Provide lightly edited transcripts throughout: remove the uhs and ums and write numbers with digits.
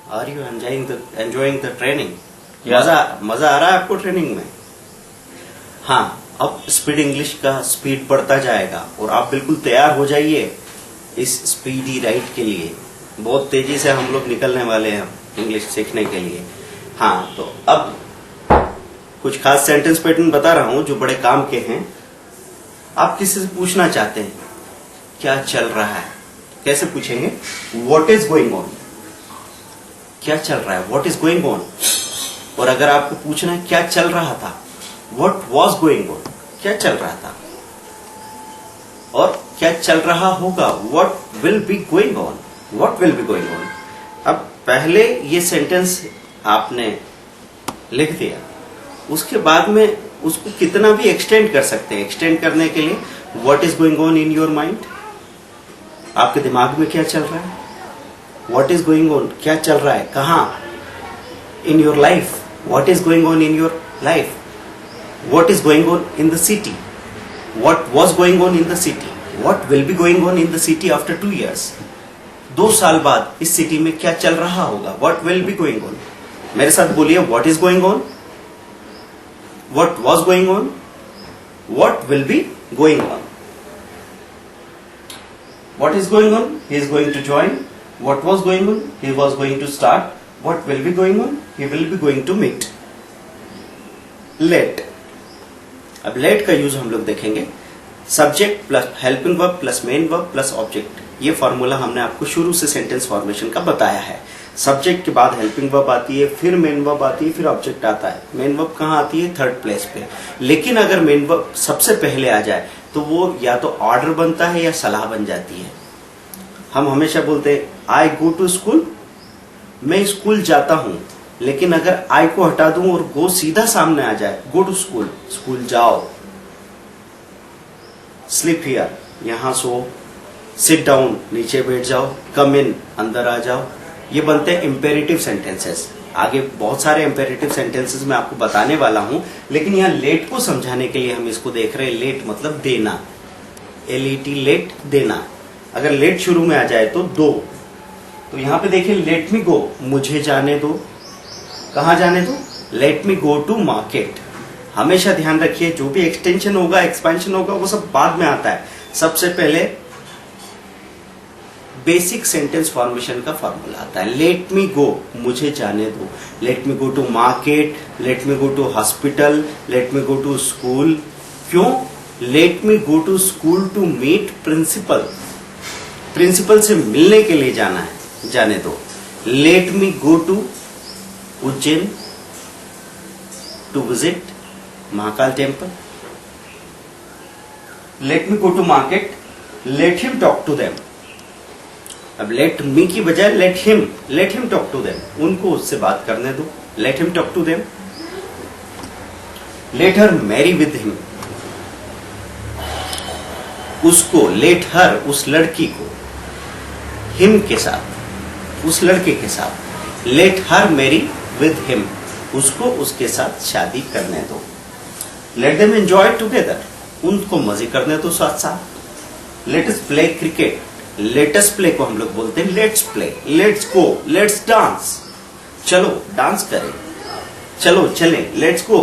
Are you enjoying the training? Yeah. मजा आ रहा है आपको ट्रेनिंग में? हाँ, अब स्पीड इंग्लिश का स्पीड बढ़ता जाएगा और आप बिल्कुल तैयार हो जाइए इस स्पीडी राइड के लिए। बहुत तेजी से हम लोग निकलने वाले हैं इंग्लिश सीखने के लिए। हाँ, तो अब कुछ खास सेंटेंस पैटर्न बता रहा हूं जो बड़े काम के हैं। आप किसी से पूछना चाहते हैं क्या चल रहा है, कैसे पूछेंगे? What is going on. क्या चल रहा है, व्हाट इज गोइंग ऑन। और अगर आपको पूछना है क्या चल रहा था, व्हाट वॉज गोइंग ऑन, क्या चल रहा था। और क्या चल रहा होगा, what will be going on, what will be going on. अब पहले ये सेंटेंस आपने लिख दिया, उसके बाद में उसको कितना भी एक्सटेंड कर सकते हैं। एक्सटेंड करने के लिए what is going on in your mind, आपके दिमाग में क्या चल रहा है। व्हाट इज गोइंग ऑन, क्या चल रहा है, कहां, in your life. What is going on in your life, what is going on in the city, what was going on in the city, what will be going on in the city after 2 years। 2 साल बाद इस city में क्या चल रहा होगा, what will be going on. मेरे साथ बोलिए, what is going on, what was going on, what will be going on। what is going on, he is going to join। what was going on, he was going to start। what will be going on, he will be going to meet। let, अब let का use हम लोग देखेंगे। Subject plus helping verb plus main verb plus object, ये formula हमने आपको शुरू से सेंटेंस फॉर्मेशन का बताया है। सब्जेक्ट के बाद हेल्पिंग वर्ब आती है, फिर मेन वर्ब आती है, फिर ऑब्जेक्ट आता है। मेन वर्ब कहाँ आती है, 3rd प्लेस पे। लेकिन अगर मेन वर्ब सबसे पहले आ जाए तो वो या तो ऑर्डर बनता है या सलाह बन जाती है। हम हमेशा बोलते हैं आई गो टू स्कूल, मैं स्कूल जाता हूं। लेकिन अगर आई को हटा दूं और गो सीधा सामने आ जाए, गो टू स्कूल, स्कूल जाओ। स्लीप हियर, यहां सो। सिट डाउन, नीचे बैठ जाओ। कम इन, अंदर आ जाओ। ये बनते हैं इंपेरेटिव सेंटेंसेस। आगे बहुत सारे इंपेरेटिव सेंटेंसेस मैं आपको बताने वाला हूं, लेकिन यहाँ लेट को समझाने के लिए हम इसको देख रहे हैं। लेट मतलब देना, LET, लेट, देना। अगर लेट शुरू में आ जाए तो दो। तो यहां पे देखिए, लेट मी गो, मुझे जाने दो। कहां जाने दो, let me go to market. हमेशा ध्यान रखिए, जो भी एक्सटेंशन होगा, एक्सपेंशन होगा, वो सब बाद में आता है। सबसे पहले बेसिक सेंटेंस फॉर्मेशन का फॉर्मूला आता है। लेट मी गो, मुझे जाने दो। Let me go to market, let me go to hospital, let me go to school. क्यों? Let me go to school to meet principal, principal से मिलने के लिए जाना है, जाने दो। Let me go to Ujjain to visit Mahakal temple. Let me go to market, let him talk to them. अब लेट मी की बजाय let him talk to them, उनको उससे बात करने दो। Let him talk to them. Let her marry with him, उसको, let her, उस लड़की को, हिम के साथ, उस लड़के के साथ। Let her marry with him, उसको उसके साथ शादी करने दो। लेट देम एंजॉय टुगेदर, उनको मजे करने दो साथ साथ। Let us play cricket, let's play को हम लोग बोलते हैं let's play. Let's go, let's dance, चलो डांस करें, चलो चले, लेट्स गो।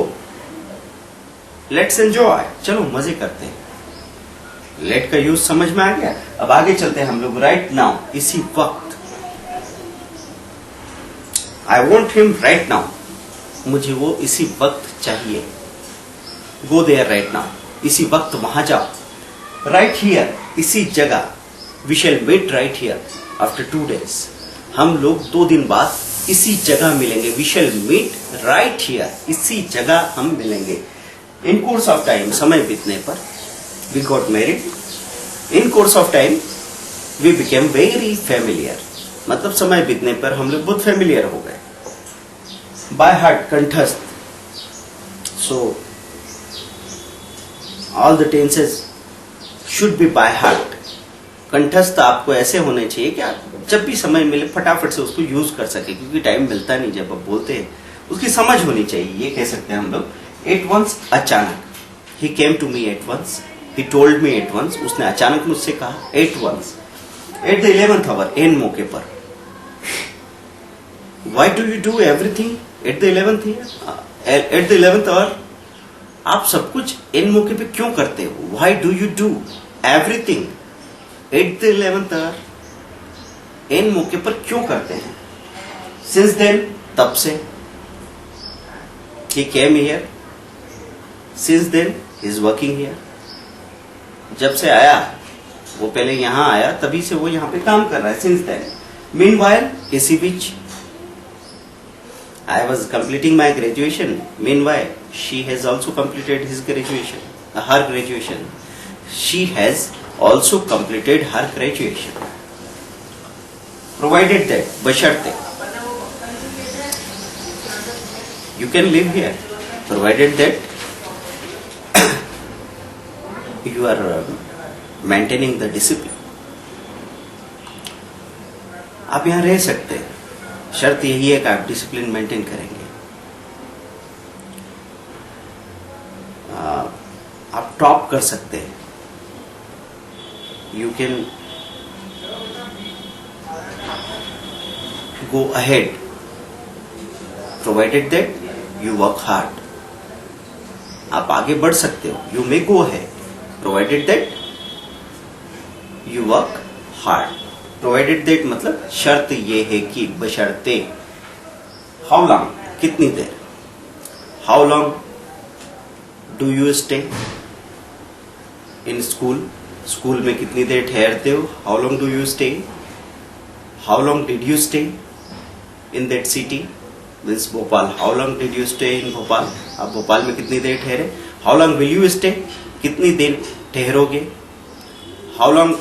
लेट्स एंजॉय, चलो मजे करते हैं। लेट का यूज समझ में आ गया। अब आगे चलते हैं हम लोग। राइट नाउ, इसी वक्त। I want him right now, मुझे वो इसी वक्त चाहिए। गो देयर राइट नाउ, इसी वक्त वहां जाओ। राइट हियर, इसी जगह। We shall meet right here after 2 days, हम लोग 2 दिन बाद इसी जगह मिलेंगे। We shall meet right here, इसी जगह हम मिलेंगे। इन कोर्स ऑफ टाइम, समय बीतने पर, we got married. In course of time we became very familiar, मतलब समय बीतने पर हम लोग बहुत फैमिलियर हो गए। बाय हार्ट, कंठस्थ। So all the tenses should be by heart. कंठस्थ आपको ऐसे होने चाहिए कि आप जब भी समय मिले फटाफट से उसको यूज कर सके, क्योंकि टाइम मिलता नहीं जब आप बोलते हैं। उसकी समझ होनी चाहिए, ये कह सकते हैं हम लोग। एट वंस, अचानक। He came to me at once, he told me at once, उसने अचानक मुझसे कहा। At once, at the 11th hour, एन मौके पर। Why do you do everything at the 11th year? At the 11th hour? आप सब कुछ इन मौके पे क्यों करते हो? Why do you do everything at the 11th hour? इन मौके पर क्यों करते हैं? Since then, तब से he came here. Since then, he is working here. जब से आया, वो पहले यहाँ आया, तभी से वो यहाँ पे काम कर रहा है. Since then, meanwhile, इसी बीच I was completing my graduation. Meanwhile, she has also completed his graduation, her graduation. She has also completed her graduation. Provided that, बशर्ते, you can live here. Provided that you are maintaining the discipline. आप यहाँ रह सकते हैं. शर्त यही है कि आप डिसिप्लिन मेंटेन करेंगे. आप टॉप कर सकते हैं. You can go ahead provided that you work hard. आप आगे बढ़ सकते हो. You may go ahead provided that you work hard. Provided that मतलब शर्त ये है कि बशर्ते. हाउ लॉन्ग, कितनी देर. How long do you stay in school. School में कितनी देर ठहरते हो. How long do you stay. How long did you stay in that city. Means Bhopal. How long did you stay in Bhopal. आप भोपाल में कितनी देर ठहरे. How long will you stay, कितनी देर ठहरोगे. How long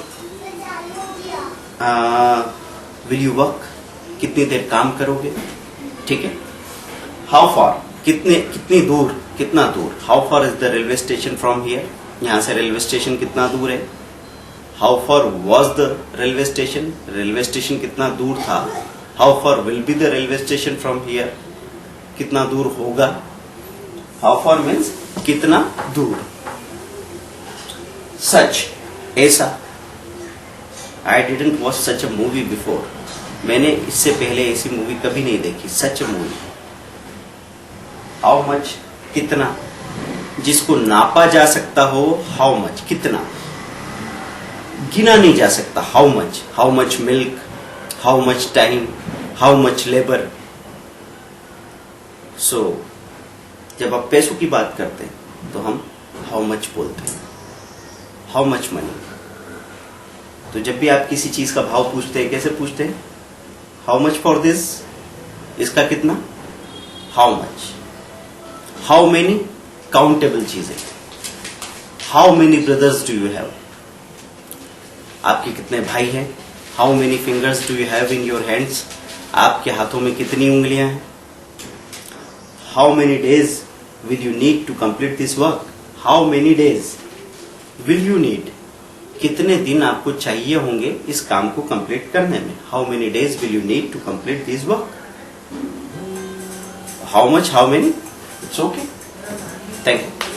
will you work, कितनी देर काम करोगे. ठीक है. हाउ फार, कितनी दूर, कितना दूर. How far is the railway station from here. यहां से रेलवे स्टेशन कितना दूर है. How far was the railway station. Railway station कितना दूर था. How far will be the railway station from here, कितना दूर होगा. हाउ फार मीन्स कितना दूर. सच, ऐसा. I didn't watch such a movie before. मैंने इससे पहले ऐसी मूवी कभी नहीं देखी. Such a movie. How much, कितना. जिसको नापा जा सकता हो. How much, कितना. गिना नहीं जा सकता. How much. How much milk. How much time. How much labor. So, जब आप पैसों की बात करते हैं तो हम how much बोलते हैं. How much money. तो जब भी आप किसी चीज का भाव पूछते हैं, कैसे पूछते हैं. How much for this. इसका कितना. How much. How many, countable चीजें. How many brothers do you have. आपके कितने भाई हैं. How many fingers do you have in your hands. आपके हाथों में कितनी उंगलियां हैं. How many days will you need to complete this work. How many days will you need, कितने दिन आपको चाहिए होंगे इस काम को कंप्लीट करने में. How many days will you need to complete this work. How much, how many. It's okay. Thank you.